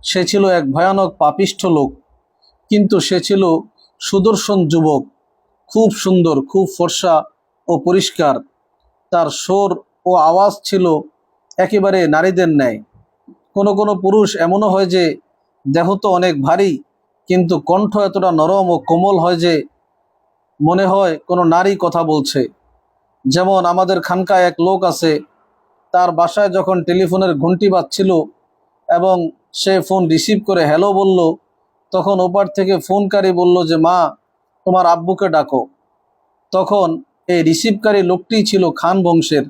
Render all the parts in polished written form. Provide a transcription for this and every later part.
সে ছিল এক ভয়ানক পাপিষ্ঠ লোক, কিন্তু সে ছিল সুদর্শন যুবক, খুব সুন্দর, খুব ফর্সা ও পরিষ্কার। তার সুর ও আওয়াজ ছিল একেবারে নারীদের ন্যায়। কোনো কোনো পুরুষ এমনও হয় যে দেহ তো অনেক ভারী, কিন্তু কণ্ঠ এতটা নরম ও কোমল হয় যে মনে হয় কোনো নারী কথা বলছে। যেমন আমাদের খানকায় এক লোক আছে, তার বাসায় যখন টেলিফোনের ঘন্টি বাজছিল এবং সে ফোন রিসিভ করে হ্যালো বলল, তখন ওপার থেকে ফোনকারী বলল যে মা, তোমার আব্বুকে ডাকো। তখন এই রিসিভকারী লোকটি ছিল খান বংশের।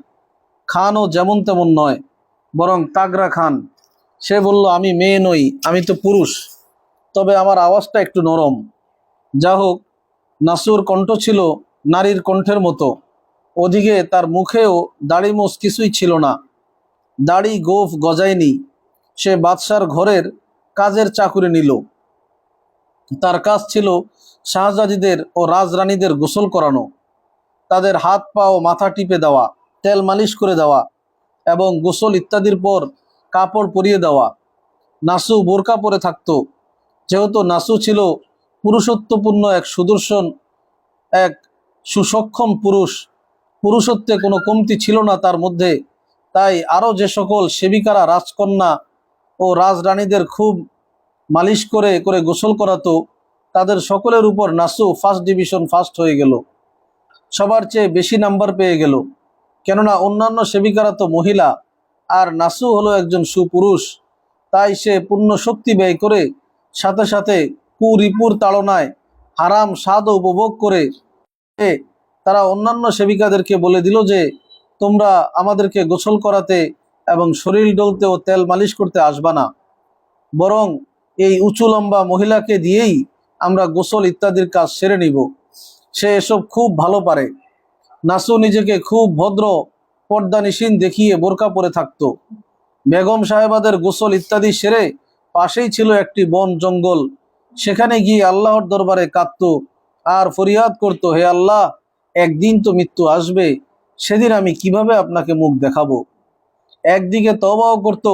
খানও যেমন তেমন নয়, বরং তাগরা খান। সে বলল, আমি মেয়ে নই, আমি তো পুরুষ, তবে আমার আওয়াজটা একটু নরম। যা হোক, নাসুর কণ্ঠ ছিল নারীর কণ্ঠের মতো। ওদিকে তার মুখেও দাড়ি মোছ কিছুই ছিল না, দাড়ি গোঁফ গজায়নি। সে বাদশার ঘরের কাজের চাকুরি নিল। তার কাজ ছিল শাহজাদিদের ও রাজরানীদের গোসল করানো, তাদের হাত পা ও মাথা টিপে দেওয়া, তেল মালিশ করে দেওয়া এবং গোসল ইত্যাদির পর কাপড় পরিয়ে দেওয়া। নাসু বোরকা পরে থাকতো। যেহেতু নাসু ছিল পুরুষত্বপূর্ণ এক সুদর্শন, এক সুসক্ষম পুরুষ, পুরুষত্বে কোনো কমতি ছিল না তার মধ্যে, তাই আরও যে সকল সেবিকারা রাজকন্যা ও রাজরানীদের খুব মালিশ করে করে গোসল করাতো, তাদের সকলের উপর নাসু ফার্স্ট ডিভিশন ফার্স্ট হয়ে গেল, সবার চেয়ে বেশি নাম্বার পেয়ে গেল। কেননা অন্যান্য সেবিকারা তো মহিলা, আর নাসু হলো একজন সুপুরুষ। তাই সে পূর্ণ শক্তি ব্যয় করে সাথে সাথে কুরিপুর তাড়নায় হারাম স্বাদ উপভোগ করে তারা অন্যান্য সেবিকাদেরকে বলে দিল যে তোমরা আমাদেরকে গোসল করাতে এবং শরীর ডলতে ও তেল মালিশ করতে আসবা না, বরং এই উঁচু লম্বা মহিলাকে দিয়েই আমরা গোসল ইত্যাদির কাজ সেরে নিব। সে এসব খুব ভালো পারে। নাসু নিজেকে খুব ভদ্র, পর্দানিসীন দেখিয়ে বোরকা পরে থাকত। বেগম সাহেবাদের গোসল ইত্যাদি সেরে পাশেই ছিল একটি বন জঙ্গল। সেখানে গিয়ে আল্লাহর দরবারে কাঁদত আর ফরিয়াদ করত, হে আল্লাহ, একদিন তো মৃত্যু আসবে, সেদিন আমি কিভাবে আপনাকে মুখ দেখাবো। একদিকে তওবাও করত,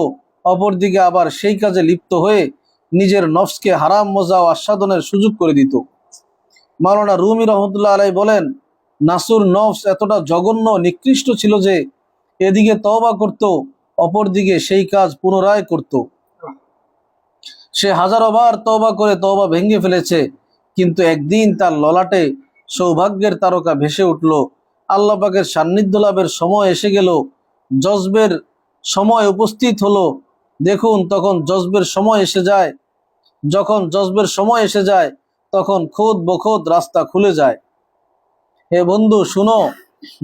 অপরদিকে আবার সেই কাজে লিপ্ত হয়ে নিজের নফসকে হারাম মজা ও আস্বাদনের সুযোগ করে দিত। মাওলানা রুমি রহমতুল্লাহ আলাই বলেন, নাসুর নফস এতটা জঘন্য নিকৃষ্ট ছিল যে এদিকে তওবা করত, অপরদিকে সেই কাজ পুনরায় করত। সে হাজারো বার তওবা করে তওবা ভেঙে ফেলেছে, কিন্তু একদিন তার ললাটে সৌভাগ্যের তারকা ভেসে উঠল। আল্লাহ পাকের সান্নিধ্য লাভের সময় এসে গেল, জজবের সময় উপস্থিত হলো। দেখুন, তখন জজবের সময় এসে যায়। যখন জজবের সময় এসে যায়, তখন খোদ বখোদ রাস্তা খুলে যায়। হে বন্ধু শুনো,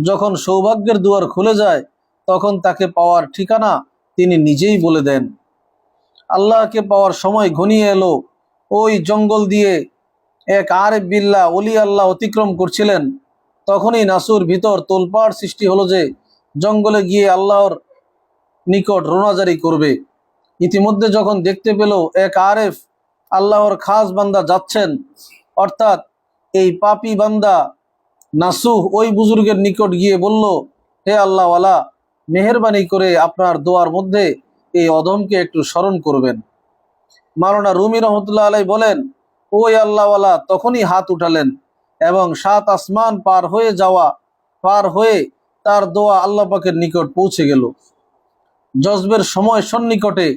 যখন সৌভাগ্যের দুয়ার খুলে যায়, তখন তাকে পাওয়ার ঠিকানা তিনি নিজেই বলে দেন। আল্লাহকে পাওয়ার সময় ঘনিয়ে এলো। ওই জঙ্গল দিয়ে এক আরেফ বিল্লাহ ওলি আল্লাহ অতিক্রম করছিলেন। তখনই নাসুর ভিতর তোলপাড় সৃষ্টি হলো যে জঙ্গলে গিয়ে আল্লাহর নিকট রোনাজারি করবে। ইতিমধ্যে যখন দেখতে পেল এক আরেফ আল্লাহর খাস বান্দা যাচ্ছেন, অর্থাৎ এই পাপী বান্দা নাসুহ ওই বুজুর্গের নিকট গিয়ে বলল, হে আল্লাহওয়ালা, মেহেরবানি করে আপনার দোয়ার মধ্যে এই অধমকে একটু স্মরণ করবেন। মাওলানা রুমি রহমতুল্লাহ আলাই বলেন, ওই আল্লাহওয়ালা তখনই হাত উঠালেন এবং 7 আসমান পার হয়ে তার দোয়া আল্লাহ পাকের নিকট পৌঁছে গেল। জজবের সময় সন্নিকটে,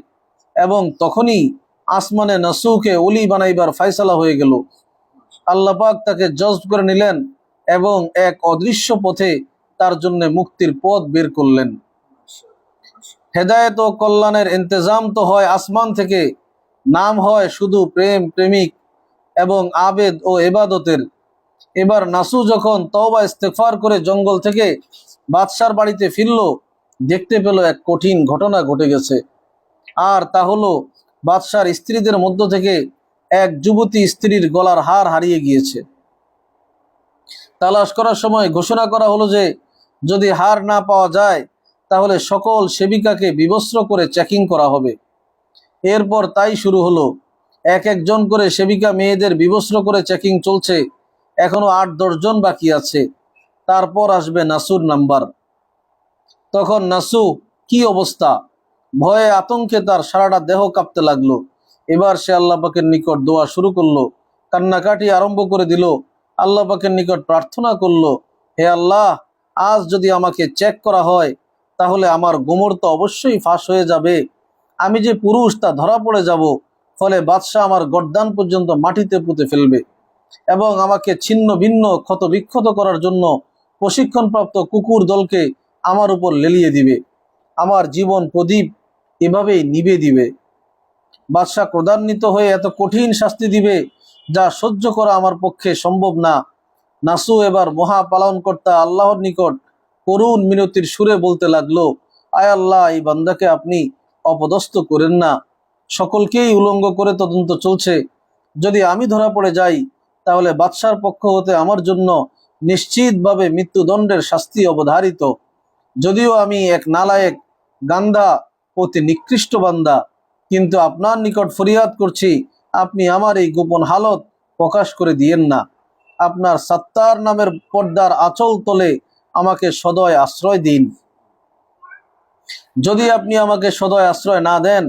এবং তখনই আসমানে নাসুকে ওলি বানাইবার ফয়সালা হয়ে গেল। আল্লাহ পাক তাকে জজব করে নিলেন এবং এক অদৃশ্য পথে তার জন্য মুক্তির পথ বের করলেন। হেদায়েত ও কল্যাণের ইন্তজাম তো হয় আসমান থেকে, নাম হয় শুধু প্রেম, প্রেমিক এবং আবেদ ও এবাদতের। এবার নাসু যখন তওবা ইস্তেগফার করে জঙ্গল থেকে বাদশার বাড়িতে ফিরল, দেখতে পেল এক কঠিন ঘটনা ঘটে গেছে। আর তা হলো, বাদশার স্ত্রীদের মধ্য থেকে এক যুবতী স্ত্রীর গলার হার হারিয়ে গিয়েছে। তালাশ করার সময় ঘোষণা করা হলো যে যদি হার না পাওয়া যায়, তাহলে সকল সেবিকাকে বিবস্ত্র করে চেকিং করা হবে। এরপর তাই শুরু হলো। এক একজন করে সেবিকা মেয়েদের বিবস্ত্র করে চেকিং চলছে। এখনো 8-10 জন বাকি আছে, তারপর আসবে নাসুর নাম্বার। তখন নাসু কি অবস্থা! ভয়ে আতঙ্কে তার সারাটা দেহ কাঁপতে লাগলো। এবার সে আল্লাহ পাকের নিকট দোয়া শুরু করলো, কান্নাকাটি আরম্ভ করে দিল, আল্লাহ পাকের নিকট প্রার্থনা করলো, হে আল্লাহ, আজ যদি আমাকে চেক করা হয় তাহলে আমার গোমর তো অবশ্যই ফাঁস হয়ে যাবে, আমি যে পুরুষ তা ধরা পড়ে যাব, ফলে বাদশাহ আমার গর্দান পর্যন্ত মাটিতে পুঁতে ফেলবে এবং আমাকে ছিন্ন ভিন্ন ক্ষত বিক্ষত করার জন্য প্রশিক্ষণপ্রাপ্ত কুকুর দলকে আমার উপর লেলিয়ে দিবে, আমার জীবন প্রদীপ এভাবেই নিভে দিবে। বাদশাহ ক্রোধান্বিত হয়ে এত কঠিন শাস্তি দিবে যা সহ্য করা আমার পক্ষে সম্ভব না। নাসু এবার মহাপালনকর্তা আল্লাহর নিকট করুণ মিনতির সুরে বলতে লাগলো, আয় আল্লাহ, এই বান্দাকে আপনি অপদস্থ করেন না, সকলকেই উলঙ্গ করে তদন্ত চলছে, যদি আমি ধরা পড়ে যাই তাহলে বাদশার পক্ষ হতে আমার জন্য নিশ্চিতভাবে মৃত্যুদণ্ডের শাস্তি অবধারিত, যদিও আমি এক নালায়েক, গান্ধা, অতি নিকৃষ্ট বান্দা, কিন্তু আপনার নিকট ফরিয়াদ করছি, আপনি আমার এই গোপন হালত প্রকাশ করে দিয়েন না, আপনার সত্তার নামের পর্দার আঁচল তলে আমাকে সদয় আশ্রয় দিন। যদি আপনি আমাকে সদয় আশ্রয় না দেন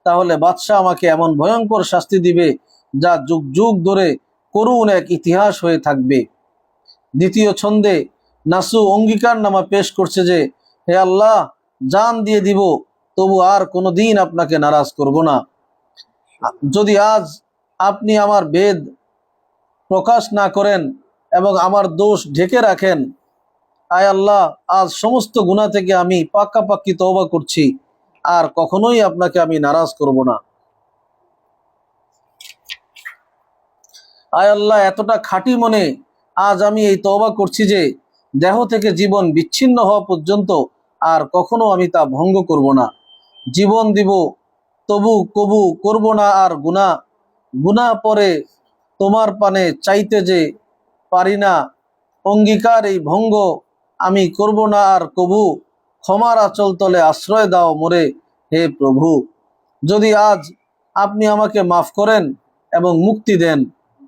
তাহলে বাদশাহ আমাকে এমন ভয়ঙ্কর শাস্তি দিবে যা যুগ যুগ ধরে করুণ এক ইতিহাস হয়ে থাকবে। দ্বিতীয় ছন্দে নাসু অঙ্গীকারনামা পেশ করছে যে, হে আল্লাহ, জান দিয়ে দিব, তবু আর কোনোদিন আপনাকে নারাজ করব না। যদি আজ আপনি আমার বেদ প্রকাশ না করেন এবং আমার দোষ ঢেকে রাখেন, আয় আল্লাহ, আজ সমস্ত গুনাহ থেকে আমি পাক্কাপাক্কি তওবা করছি, আর কখনোই আপনাকে আমি নারাজ করব না। আয় আল্লাহ, এতটা খাঁটি মনে আজ আমি এই তওবা করছি যে দেহ থেকে জীবন বিচ্ছিন্ন হওয়া পর্যন্ত আর কখনো আমি তা ভঙ্গ করব না। জীবন দিব তবু কবু করব না আর গুনাহ, গুনাহ পরে তোমার পানে চাইতে যে পারি না, অঙ্গীকার এই ভঙ্গ আমি করব না আর কবু, ক্ষমার আঁচল তলে আশ্রয় দাও মোরে হে প্রভু। যদি আজ আপনি আমাকে মাফ করেন এবং মুক্তি দেন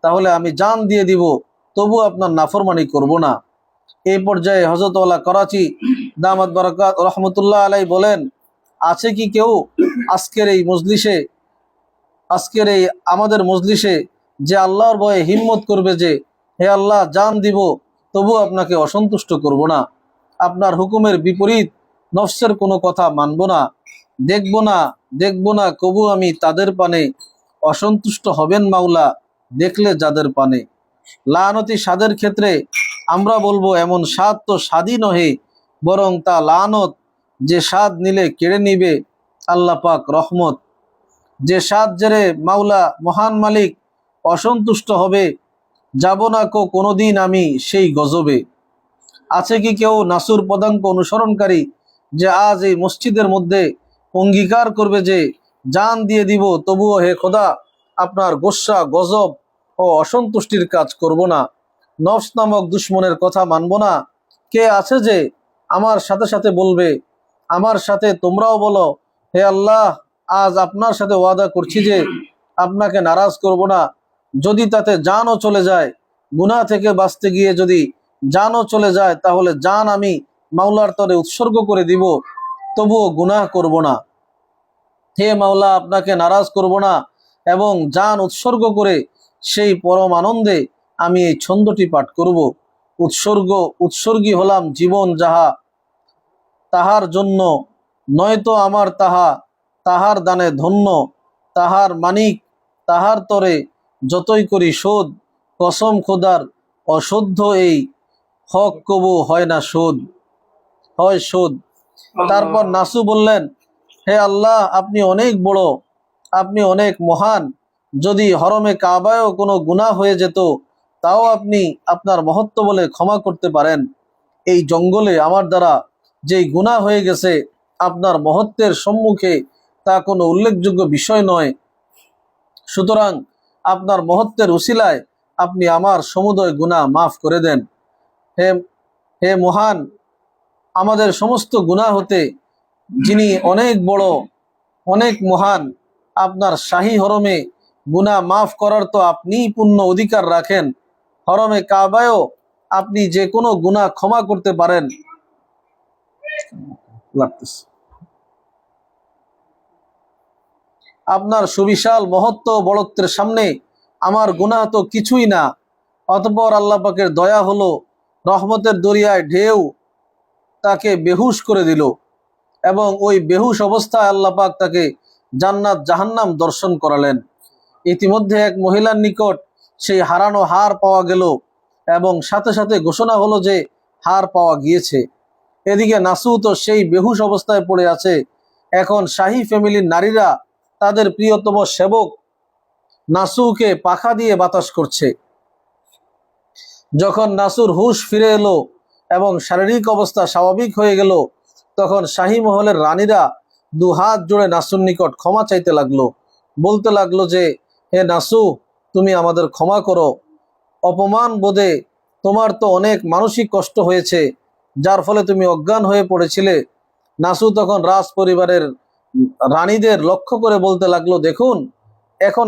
তাহলে আমি জান দিয়ে দিব, তবু আপনার নাফরমানি করব না। এই পর্যায়ে হযরত ওয়ালা করাচি দামাত বারাকাত রহমতুল্লাহ আলাই বলেন, আছে কি কেউ আজকের এই মজলিসে, আজকের এই আমাদের মজলিসে যে আল্লাহর ভয়ে হিম্মত করবে যে, হে আল্লাহ, জান দিব তবু আপনাকে অসন্তুষ্ট করব না, আপনার হুকুমের বিপরীত নফসের কোনো কথা মানব না, দেখব না কবু আমি তাদের পানে, অসন্তুষ্ট হবেন মাওলা দেখলে যাদের পানে। লানতি স্বাদের ক্ষেত্রে আমরা বলবো, এমন স্বাদ তো স্বাদই নহে, বরং তা লানত, যে স্বাদ নিলে কেড়ে নিবে আল্লাহ পাক রহমত, যে স্বাদ জেরে মাওলা মহান মালিক অসন্তুষ্ট হবে, যাব না কোনোদিন আমি সেই গজবে। আছে কি কেউ নাসুর পদাঙ্ক অনুসরণকারী যে আজ এই মসজিদের মধ্যে অঙ্গীকার করবে যে জান দিয়ে দিব তবুও হে খোদা আপনার গোস্বা, গজব ও অসন্তুষ্টির কাজ করব না, নফস নামক দুশ্মনের কথা মানব না? কে আছে যে আমার সাথে সাথে বলবে, আমার সাথে তোমরাও বলো, হে আল্লাহ, আজ আপনার সাথে ওয়াদা করছি যে আপনাকে নারাজ করব না, যদি তাতে জানও চলে যায়, গুনাহ থেকে বাঁচতে গিয়ে যদি জানও চলে যায় তাহলে জান আমি মাওলার তরে উৎসর্গ করে দিব, তবুও গুনাহ করব না। হে মাওলা, আপনাকে নারাজ করব না এবং জান উৎসর্গ করে সেই পরম আনন্দে আমি এই ছন্দটি পাঠ করব। উৎসর্গী হলাম জীবন যাহা তাহার জন্য, নয়তো আমার তাহা তাহার দানে ধন্য, তাহার মানিক তাহার তরে যতই করি শোধ, কসম খোদার অশুদ্ধ এই হক কবু হয় না শোধ, হয় শোধ। তারপর নাসু বললেন, হে আল্লাহ, আপনি অনেক বড়, আপনি অনেক মহান, যদি হরমে কাবায়ও কোনো গুনাহ হয়ে যেত তাও আপনি আপনার মহত্ব বলে ক্ষমা করতে পারেন। এই জঙ্গলে আমার দ্বারা যেই গুনাহ হয়ে গেছে আপনার মহত্বের সম্মুখে তা কোনো উল্লেখযোগ্য বিষয় নয়, সুতরাং আপনার মহত্বের উসিলায় আপনি আমার সমুদয় গুনাহ মাফ করে দেন। হে হে মহান, আমাদের সমস্ত গুনাহ হতে যিনি অনেক বড়, অনেক মহান, আপনার শাহী হরমে গুনাহ মাফ করার তো আপনিই পূর্ণ অধিকার রাখেন, হরমে কাবায়ও আপনি যে কোনো গুনাহ ক্ষমা করতে পারেন। আপনার সুবিশাল মহত্ব বড়ত্বের সামনে আমার গুনাহ তো কিছুই না। অতঃপর আল্লাহ পাকের দয়া হলো, রহমতের দরিয়ায় ঢেউ তাকে বেহুশ করে দিল এবং ওই বেহুশ অবস্থায় আল্লাহ পাক তাকে জান্নাত জাহান্নাম দর্শন করালেন। ইতিমধ্যে এক মহিলার নিকট সেই হারানো হার পাওয়া গেল এবং সাথে সাথে ঘোষণা হলো যে হার পাওয়া গিয়েছে। এদিকে নাসু তো সেই বেহুশ অবস্থায় পড়ে আছে। এখন শাহী ফ্যামিলির নারীরা তাদের প্রিয়তম সেবক নাসুকে পাখা দিয়ে বাতাস করছে। যখন নাসুর হুশ ফিরে এলো এবং শারীরিক অবস্থা স্বাভাবিক হয়ে গেল, তখন শাহী মহলের রানীরা দুহাত জুড়ে নাসুর নিকট ক্ষমা চাইতে লাগলো, বলতে লাগলো যে, হে নাসু, তুমি আমাদের ক্ষমা করো। অপমান বোধে তোমার তো অনেক মানসিক কষ্ট হয়েছে, যার ফলে তুমি অজ্ঞান হয়ে পড়েছিলে। নাসু তখন রাজ পরিবারের রানীদের লক্ষ্য করে বলতে লাগলো, দেখুন, এখন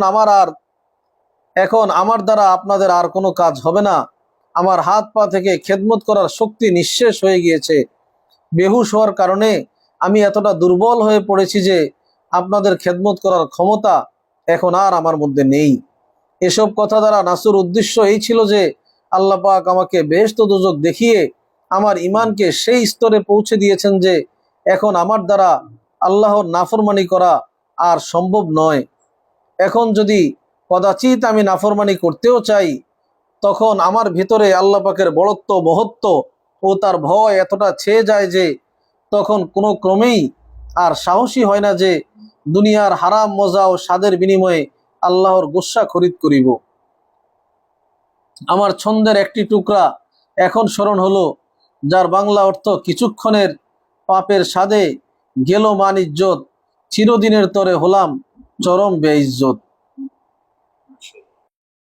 আমার দ্বারা আপনাদের আর কোনো কাজ হবে না। আমার হাত পা থেকে খেদমত করার শক্তি নিঃশেষ হয়ে গিয়েছে। বেহুশ হওয়ার কারণে আমি এতটা দুর্বল হয়ে পড়েছি যে আপনাদের খেদমত করার ক্ষমতা এখন আর আমার মধ্যে নেই। এসব কথা দ্বারা নাসুর উদ্দেশ্য এই ছিল যে আল্লাহ পাক আমাকে বেহেশত দোজখ দেখিয়ে আমার ইমানকে সেই স্তরে পৌঁছে দিয়েছেন যে এখন আমার দ্বারা আল্লাহর নাফরমানি করা আর সম্ভব নয়। এখন যদি কদাচিৎ আমি নাফরমানি করতেও চাই, তখন আমার ভিতরে আল্লাহ পাকের বড়ত্ব মহত্ব ও তার ভয় এতটা ছেয়ে যায় যে তখন কোনো ক্রমেই আর সাহসী হয় না যে দুনিয়ার হারাম মজা ও স্বাদের বিনিময়ে আল্লাহর গুসা খরিদ করিব। আমার ছন্দের একটি টুকরা এখন স্মরণ হলো, যার বাংলা অর্থ, কিছুক্ষণের পাপের স্বাদে গেল মান ইজ্জত, চিরদিনের তরে হলাম চরম বেইজ্জত।